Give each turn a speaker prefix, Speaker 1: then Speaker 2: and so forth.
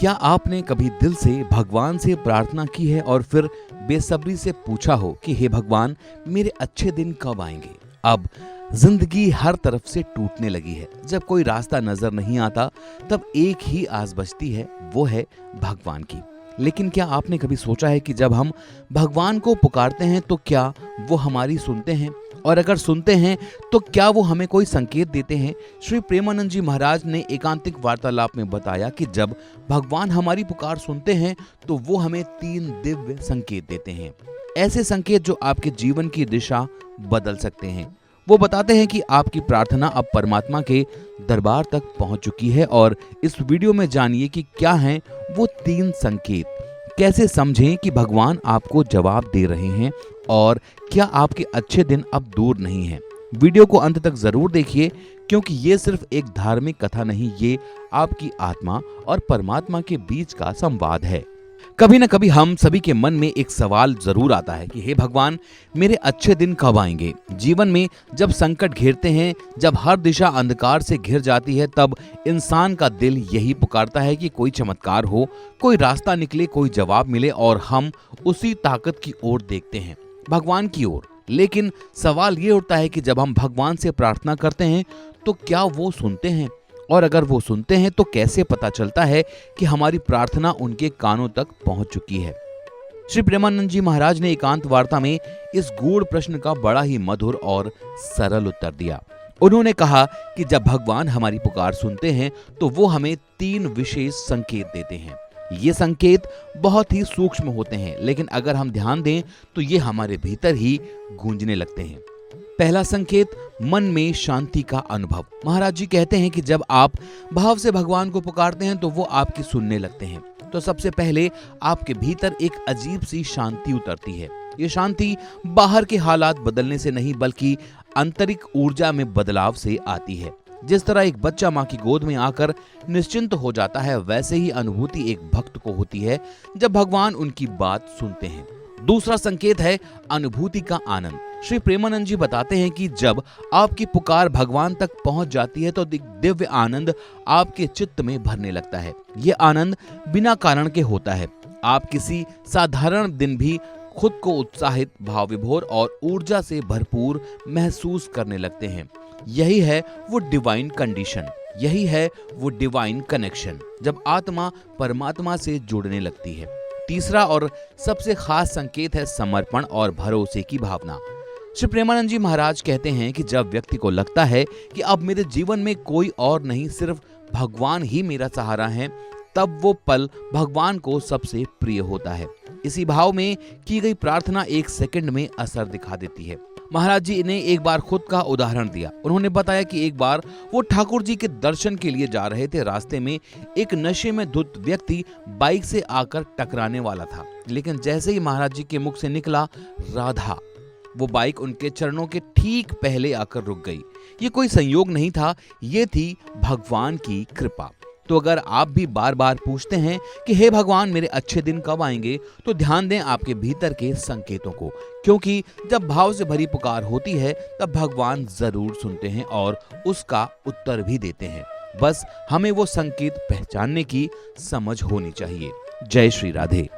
Speaker 1: क्या आपने कभी दिल से भगवान से प्रार्थना की है और फिर बेसब्री से पूछा हो कि हे भगवान, मेरे अच्छे दिन कब आएंगे? अब जिंदगी हर तरफ से टूटने लगी है। जब कोई रास्ता नजर नहीं आता तब एक ही आस बचती है, वो है भगवान की। लेकिन क्या आपने कभी सोचा है कि जब हम भगवान को पुकारते हैं तो क्या वो हमारी सुनते हैं? और अगर सुनते हैं तो क्या वो हमें कोई संकेत देते हैं? श्री प्रेमानंद जी महाराज ने एकांतिक वार्तालाप में बताया कि जब भगवान हमारी पुकार सुनते हैं तो वो हमें 3 दिव्य संकेत देते हैं। ऐसे संकेत जो आपके जीवन की दिशा बदल सकते हैं। वो बताते हैं कि आपकी प्रार्थना अब परमात्मा के दरबार तक पहुंच चुकी है। और इस वीडियो में जानिए कि क्या हैं वो 3 संकेत, कैसे समझें कि भगवान आपको जवाब दे रहे हैं और क्या आपके अच्छे दिन अब दूर नहीं हैं। वीडियो को अंत तक जरूर देखिए, क्योंकि ये सिर्फ एक धार्मिक कथा नहीं, ये आपकी आत्मा और परमात्मा के बीच का संवाद है। कभी न कभी हम सभी के मन में एक सवाल जरूर आता है कि हे भगवान, मेरे अच्छे दिन कब आएंगे? जीवन में जब संकट घेरते हैं, जब हर दिशा अंधकार से घिर जाती है, तब इंसान का दिल यही पुकारता है कि कोई चमत्कार हो, कोई रास्ता निकले, कोई जवाब मिले। और हम उसी ताकत की ओर देखते हैं, भगवान की ओर। लेकिन सवाल ये उठता है कि जब हम भगवान से प्रार्थना करते हैं तो क्या वो सुनते हैं? और अगर वो सुनते हैं तो कैसे पता चलता है कि हमारी प्रार्थना उनके कानों तक पहुंच चुकी है? श्री प्रेमानंद जी महाराज ने एकांत वार्ता में इस गूढ़ प्रश्न का बड़ा ही मधुर और सरल उत्तर दिया। उन्होंने कहा कि जब भगवान हमारी पुकार सुनते हैं तो वो हमें 3 विशेष संकेत देते हैं। ये संकेत बहुत ही सूक्ष्म होते हैं, लेकिन अगर हम ध्यान दें तो ये हमारे भीतर ही गूंजने लगते हैं। पहला संकेत, मन में शांति का अनुभव। महाराज जी कहते हैं कि जब आप भाव से भगवान को पुकारते हैं तो वो आपकी सुनने लगते हैं। तो सबसे पहले आपके भीतर एक अजीब सी शांति उतरती है। ये शांति बाहर के हालात बदलने से नहीं, बल्कि आंतरिक ऊर्जा में बदलाव से आती है। जिस तरह एक बच्चा माँ की गोद में आकर निश्चिंत हो जाता है, वैसे ही अनुभूति एक भक्त को होती है जब भगवान उनकी बात सुनते हैं। दूसरा संकेत है अनुभूति का आनंद। श्री प्रेमानंद जी बताते हैं कि जब आपकी पुकार भगवान तक पहुंच जाती है तो दिव्य आनंद आपके चित्त में भरने लगता है। ये आनंद बिना कारण के होता है। आप किसी साधारण दिन भी खुद को उत्साहित, भाव विभोर और ऊर्जा से भरपूर महसूस करने लगते हैं। यही है वो डिवाइन कंडीशन, यही है वो डिवाइन कनेक्शन, जब आत्मा परमात्मा से जुड़ने लगती है। तीसरा और सबसे खास संकेत है समर्पण और भरोसे की भावना। श्री प्रेमानंद जी महाराज कहते हैं कि जब व्यक्ति को लगता है कि अब मेरे जीवन में कोई और नहीं, सिर्फ भगवान ही मेरा सहारा है, तब वो पल भगवान को सबसे प्रिय होता है। इसी भाव में की गई प्रार्थना 1 सेकंड में असर दिखा देती है। महाराज जी ने एक बार खुद का उदाहरण दिया। उन्होंने बताया कि एक बार वो ठाकुर जी के दर्शन के लिए जा रहे थे। रास्ते में एक नशे में धुत व्यक्ति बाइक से आकर टकराने वाला था, लेकिन जैसे ही महाराज जी के मुख से निकला राधा, वो बाइक उनके चरणों के ठीक पहले आकर रुक गई। ये कोई संयोग नहीं था, ये थी भगवान की कृपा। तो अगर आप भी बार बार पूछते हैं कि हे भगवान, मेरे अच्छे दिन कब आएंगे, तो ध्यान दें आपके भीतर के संकेतों को, क्योंकि जब भाव से भरी पुकार होती है तब भगवान जरूर सुनते हैं और उसका उत्तर भी देते हैं। बस हमें वो संकेत पहचानने की समझ होनी चाहिए। जय श्री राधे।